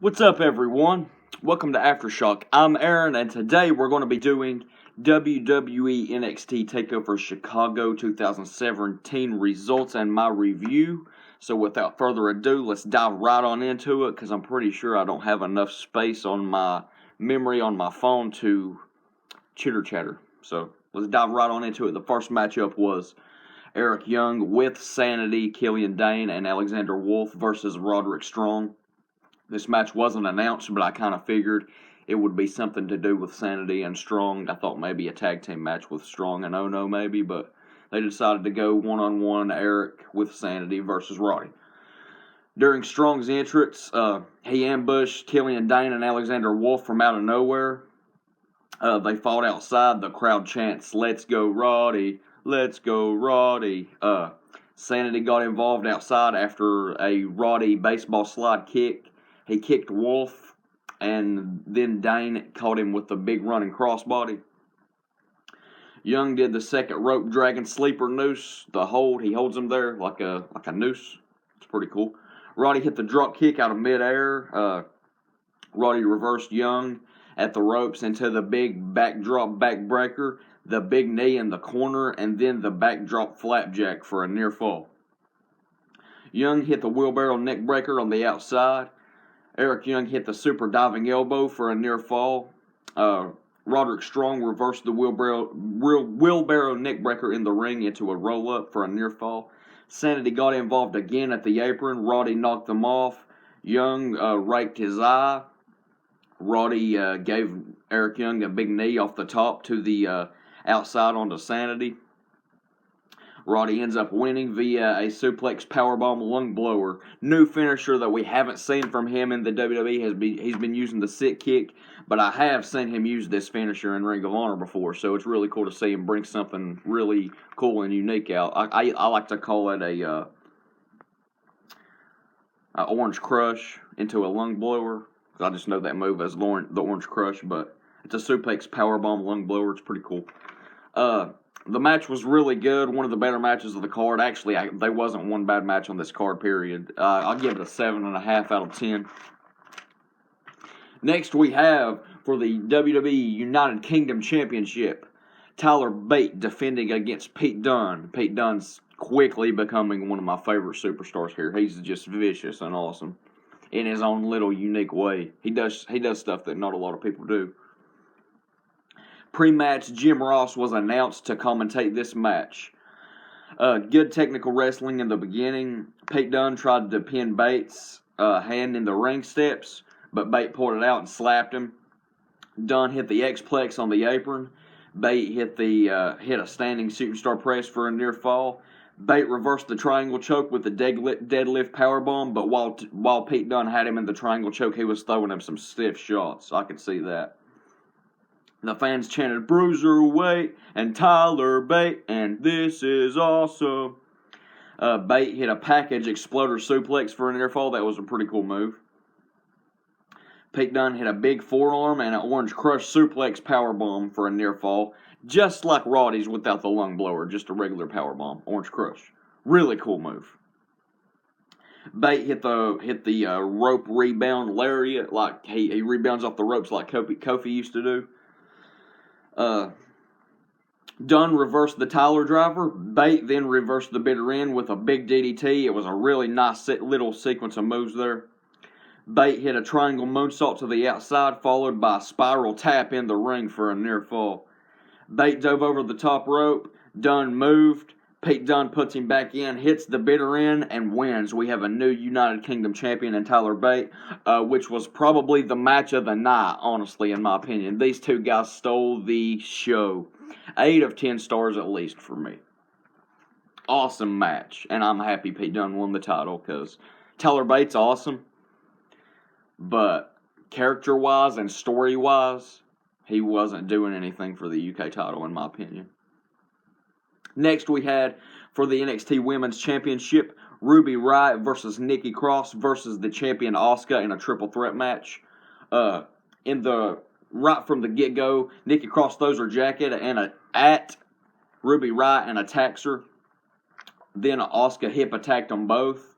What's up, everyone? Welcome to Aftershock. I'm Aaron, and today we're going to be doing WWE NXT TakeOver Chicago 2017 results and my review. So without further ado, let's dive right on into it, because I'm pretty sure I don't have enough space on my memory on my phone to chitter-chatter. So let's dive right on into it. The first matchup was Eric Young with Sanity, Killian Dane, and Alexander Wolf versus Roderick Strong. This match wasn't announced, but I kind of figured it would be something to do with Sanity and Strong. I thought maybe a tag team match with Strong and Ono maybe, but they decided to go one-on-one Eric with Sanity versus Roddy. During Strong's entrance, he ambushed Killian Dane and Alexander Wolf from out of nowhere. They fought outside. The crowd chants, "Let's go Roddy, let's go Roddy." Sanity got involved outside after a Roddy baseball slide kick. He kicked Wolf, and then Dane caught him with the big running crossbody. Young did the second rope dragon sleeper noose, the hold. He holds him there like a noose. It's pretty cool. Roddy hit the drop kick out of midair. Roddy reversed Young at the ropes into the big backdrop backbreaker, the big knee in the corner, and then the backdrop flapjack for a near fall. Young hit the wheelbarrow neckbreaker on the outside. Eric Young hit the super diving elbow for a near fall. Roderick Strong reversed the wheelbarrow neckbreaker in the ring into a roll-up for a near fall. Sanity got involved again at the apron. Roddy knocked them off. Young raked his eye. Roddy gave Eric Young a big knee off the top to the outside onto Sanity. Roddy ends up winning via a suplex powerbomb lung blower. New finisher that we haven't seen from him in the WWE. He's been using the sit kick, but I have seen him use this finisher in Ring of Honor before, so it's really cool to see him bring something really cool and unique out. I like to call it a Orange Crush into a lung blower. I just know that move as the Orange Crush, but it's a suplex powerbomb lung blower. It's pretty cool. The match was really good. One of the better matches of the card. Actually, there wasn't one bad match on this card, period. I'll give it a 7.5 out of 10. Next, we have, for the WWE United Kingdom Championship, Tyler Bate defending against Pete Dunne. Pete Dunne's quickly becoming one of my favorite superstars here. He's just vicious and awesome in his own little unique way. He does stuff that not a lot of people do. Pre-match, Jim Ross was announced to commentate this match. Good technical wrestling in the beginning. Pete Dunne tried to pin Bate's hand in the ring steps, but Bate pulled it out and slapped him. Dunne hit the X-Plex on the apron. Bate hit a standing shooting star press for a near fall. Bate reversed the triangle choke with the deadlift powerbomb, but while Pete Dunne had him in the triangle choke, he was throwing him some stiff shots. I could see that. The fans chanted "Bruiserweight" and "Tyler Bate," and "This is awesome." Bate hit a package exploder suplex for an near fall. That was a pretty cool move. Pete Dunne hit a big forearm and an Orange Crush suplex powerbomb for a near fall, just like Roddy's without the lung blower, just a regular powerbomb, Orange Crush. Really cool move. Bate hit the rope rebound lariat, like he rebounds off the ropes like Kofi used to do. Dunne reversed the Tyler driver. Bate then reversed the bitter end with a big DDT. It was a really nice little sequence of moves there. Bate hit a triangle moonsault to the outside, followed by a spiral tap in the ring for a near fall. Bate dove over the top rope. Dunne moved. Pete Dunne puts him back in, hits the bitter end, and wins. We have a new United Kingdom champion in Tyler Bate, which was probably the match of the night, honestly, in my opinion. These two guys stole the show. 8 of 10 stars at least for me. Awesome match, and I'm happy Pete Dunne won the title, because Tyler Bate's awesome, but character-wise and story-wise, he wasn't doing anything for the UK title, in my opinion. Next, we had, for the NXT Women's Championship, Ruby Riott versus Nikki Cross versus the champion Asuka in a triple threat match. Right from the get-go, Nikki Cross throws her jacket at Ruby Riott and attacks her. Then Asuka hip attacked them both.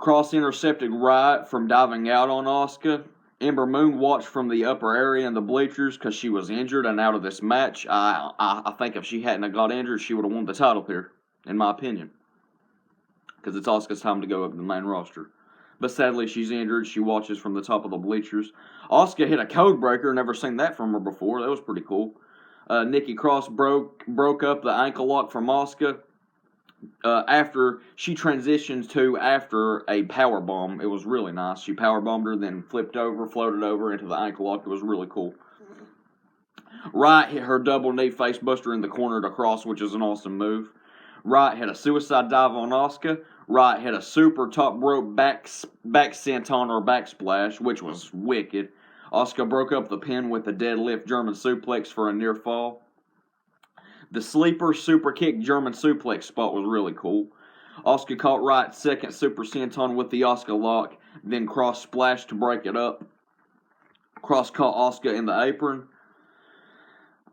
Cross intercepted Riot from diving out on Asuka. Ember Moon watched from the upper area in the bleachers because she was injured and out of this match. I think if she hadn't got injured, she would have won the title here, in my opinion. Because it's Asuka's time to go up to the main roster. But sadly, she's injured. She watches from the top of the bleachers. Asuka hit a code breaker. Never seen that from her before. That was pretty cool. Nikki Cross broke up the ankle lock from Asuka. After she transitions to after a power bomb. It was really nice. She power bombed her, then flipped over, floated over into the ankle lock. It was really cool. Riot hit her double knee face buster in the corner to Cross, which is an awesome move. Riot had a suicide dive on Asuka. Riot had a super top rope back senton or backsplash, which was wicked. Asuka broke up the pin with a deadlift German suplex for a near fall. The sleeper super kick German suplex spot was really cool. Asuka caught Riot's second super senton with the Asuka lock, then Cross splashed to break it up. Cross caught Asuka in the apron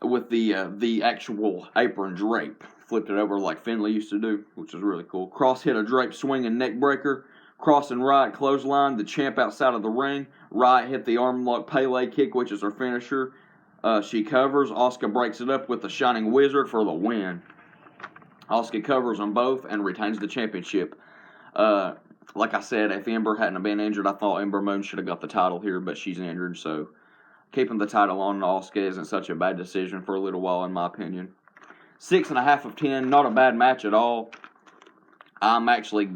with the actual apron drape. Flipped it over like Finlay used to do, which is really cool. Cross hit a drape swing and neck breaker. Cross and Riot clothesline the champ outside of the ring. Riot hit the arm lock Pele kick, which is her finisher. She covers. Asuka breaks it up with the Shining Wizard for the win. Asuka covers them both and retains the championship. Like I said, if Ember hadn't been injured, I thought Ember Moon should have got the title here, but she's injured, so keeping the title on Asuka isn't such a bad decision for a little while, in my opinion. 6.5 out of 10, not a bad match at all. I'm actually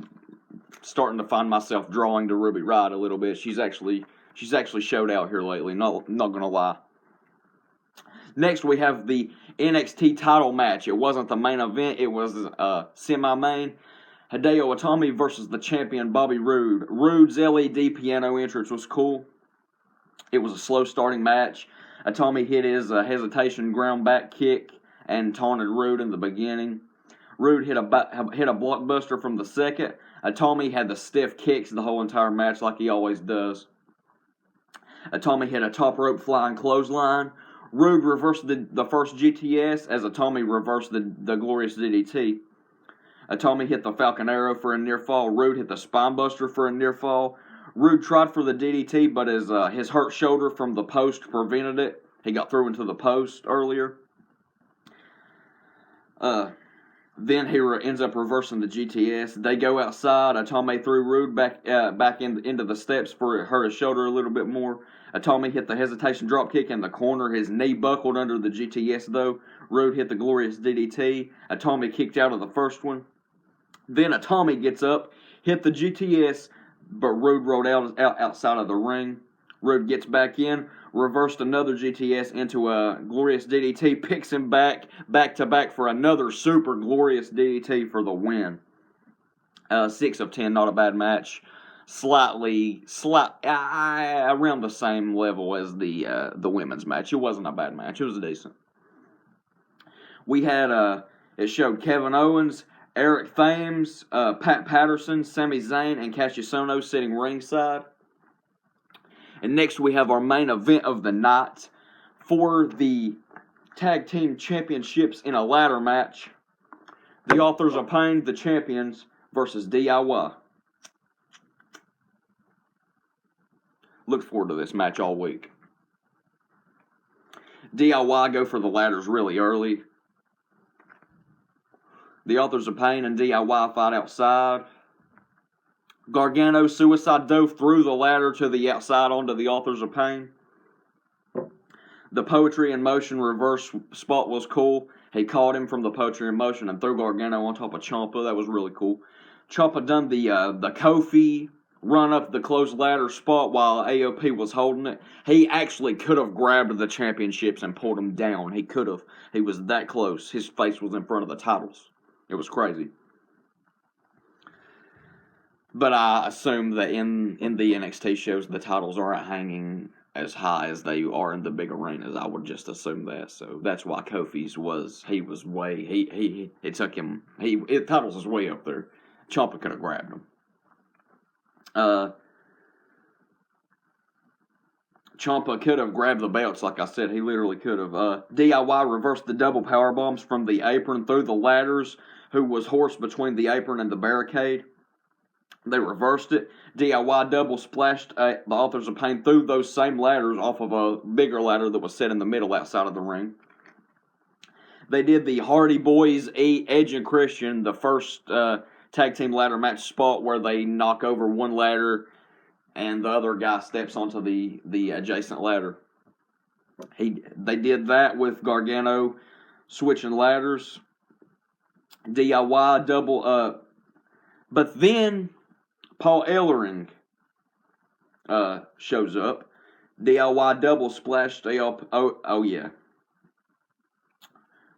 starting to find myself drawing to Ruby Riott a little bit. She's actually showed out here lately. Not gonna lie. Next, we have the NXT title match. It wasn't the main event. It was semi-main. Hideo Itami versus the champion Bobby Roode. Roode's LED piano entrance was cool. It was a slow starting match. Itami hit his hesitation ground back kick and taunted Roode in the beginning. Roode hit a blockbuster from the second. Itami had the stiff kicks the whole entire match like he always does. Itami hit a top rope flying clothesline. Roode reversed the first GTS as Itami reversed the glorious DDT. Itami hit the Falcon Arrow for a near fall. Roode hit the spine buster for a near fall. Roode tried for the DDT, but his hurt shoulder from the post prevented it. He got through into the post earlier. Then he ends up reversing the GTS. They go outside. Itami threw Roode back into the steps for it hurt his shoulder a little bit more. Itami hit the hesitation dropkick in the corner. His knee buckled under the GTS though. Roode hit the glorious DDT. Itami kicked out of the first one. Then Itami gets up, hit the GTS, but Roode rolled outside of the ring. Roode gets back in, reversed another GTS into a glorious DDT, picks him back to back for another super glorious DDT for the win. 6 of 10, not a bad match. Slightly around the same level as the women's match. It wasn't a bad match. It was decent. We had it showed Kevin Owens, Eric Thames, Pat Patterson, Sami Zayn, and Cassius Ohno sitting ringside. And next we have our main event of the night for the Tag Team Championships in a ladder match. The Authors of Pain, the champions, versus DIY. Look forward to this match all week. DIY go for the ladders really early. The Authors of Pain and DIY fight outside. Gargano suicide dove through the ladder to the outside onto the Authors of Pain. The Poetry in Motion reverse spot was cool. He caught him from the Poetry in Motion and threw Gargano on top of Ciampa. That was really cool. Ciampa done the Kofi run up the closed ladder spot while AOP was holding it. He actually could have grabbed the championships and pulled them down. He could have. He was that close. His face was in front of the titles. It was crazy. But I assume that in the NXT shows, the titles aren't hanging as high as they are in the big arenas. I would just assume that. So that's why Kofi's it took him, titles was way up there. Ciampa could have grabbed him. Ciampa could have grabbed the belts, like I said. He literally could have. DIY reversed the double power bombs from the apron through the ladders, who was horsed between the apron and the barricade. They reversed it. DIY double splashed the Authors of Pain through those same ladders off of a bigger ladder that was set in the middle outside of the ring. They did the Hardy Boys, Edge and Christian, the first tag team ladder match spot where they knock over one ladder and the other guy steps onto the adjacent ladder. They did that with Gargano switching ladders. DIY double up. But then Paul Ellering shows up. DIY double splash. Oh yeah.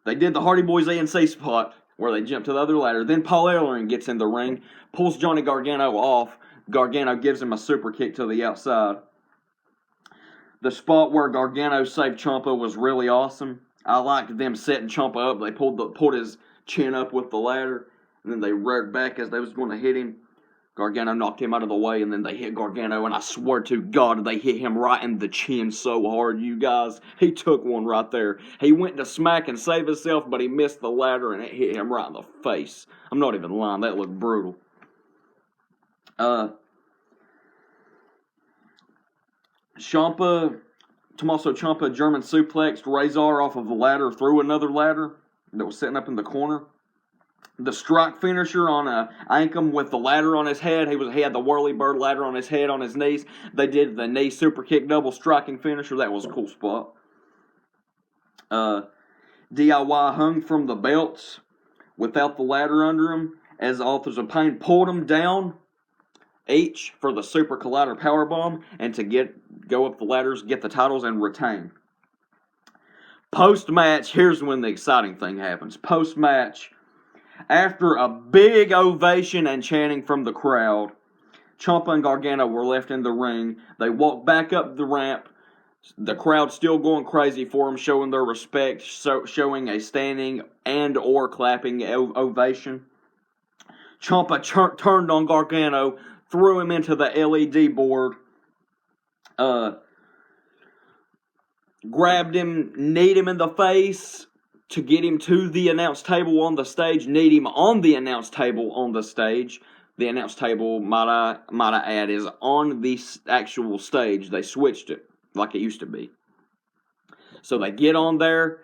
They did the Hardy Boys ANC spot where they jump to the other ladder. Then Paul Ellering gets in the ring, pulls Johnny Gargano off. Gargano gives him a super kick to the outside. The spot where Gargano saved Ciampa was really awesome. I liked them setting Ciampa up. They pulled his chin up with the ladder, and then they reared back as they was going to hit him. Gargano knocked him out of the way, and then they hit Gargano, and I swear to God, they hit him right in the chin so hard, you guys. He took one right there. He went to smack and save himself, but he missed the ladder, and it hit him right in the face. I'm not even lying. That looked brutal. Tommaso Ciampa German suplexed Razor off of the ladder through another ladder that was sitting up in the corner. The strike finisher on Ankum with the ladder on his head. He had the whirly bird ladder on his head, on his knees. They did the knee super kick double striking finisher. That was a cool spot. DIY hung from the belts without the ladder under him as Authors of Pain pulled him down each for the Super Collider Powerbomb and to go up the ladders, get the titles, and retain. Post-match, here's when the exciting thing happens. Post-match, after a big ovation and chanting from the crowd, Ciampa and Gargano were left in the ring. They walked back up the ramp. The crowd still going crazy for them, showing their respect, showing a standing and or clapping ovation. Ciampa turned on Gargano, threw him into the LED board, grabbed him, kneed him in the face to get him to the announce table on the stage, kneed him on the announce table on the stage. The announce table, might I add, is on the actual stage. They switched it like it used to be. So they get on there.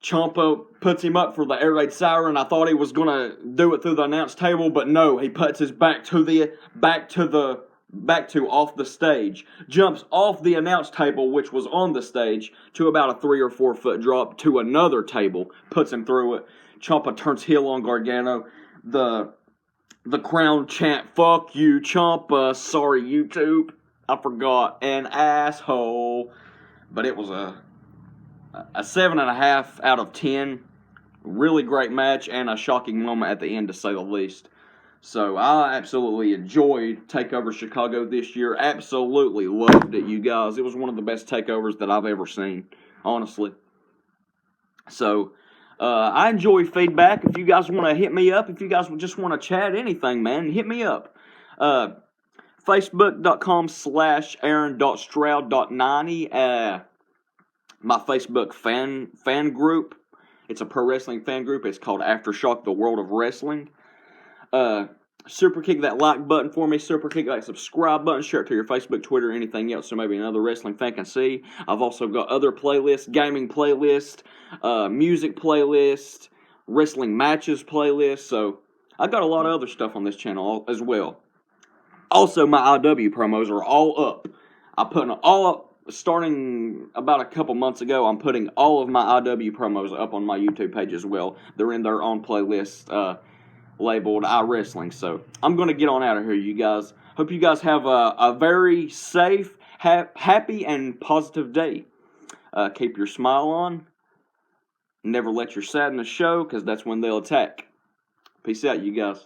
Ciampa puts him up for the air raid siren. I thought he was gonna do it through the announce table, but no, he puts his back to off the stage, jumps off the announce table, which was on the stage, to about a 3 or 4 foot drop to another table, puts him through it. Ciampa turns heel on Gargano. The crowd chant, "Fuck you, Ciampa, sorry YouTube, I forgot, an asshole." But it was a 7.5 out of 10. Really great match and a shocking moment at the end, to say the least. So I absolutely enjoyed TakeOver Chicago this year. Absolutely loved it, you guys. It was one of the best takeovers that I've ever seen, honestly. So I enjoy feedback. If you guys want to hit me up, if you guys just want to chat anything, man, hit me up. Facebook.com/Aaron.Stroud.90. My Facebook fan group. It's a pro wrestling fan group. It's called Aftershock, the World of Wrestling. Super kick that like button for me. Super kick that subscribe button. Share it to your Facebook, Twitter, anything else so maybe another wrestling fan can see. I've also got other playlists, gaming playlist, music playlist, wrestling matches playlist. So I got a lot of other stuff on this channel as well. Also, my IW promos are all up. I put them all up. Starting about a couple months ago, I'm putting all of my IW promos up on my YouTube page as well. They're in their own playlist labeled iWrestling. So I'm going to get on out of here, you guys. Hope you guys have a very safe, happy, and positive day. Keep your smile on. Never let your sadness show, because that's when they'll attack. Peace out, you guys.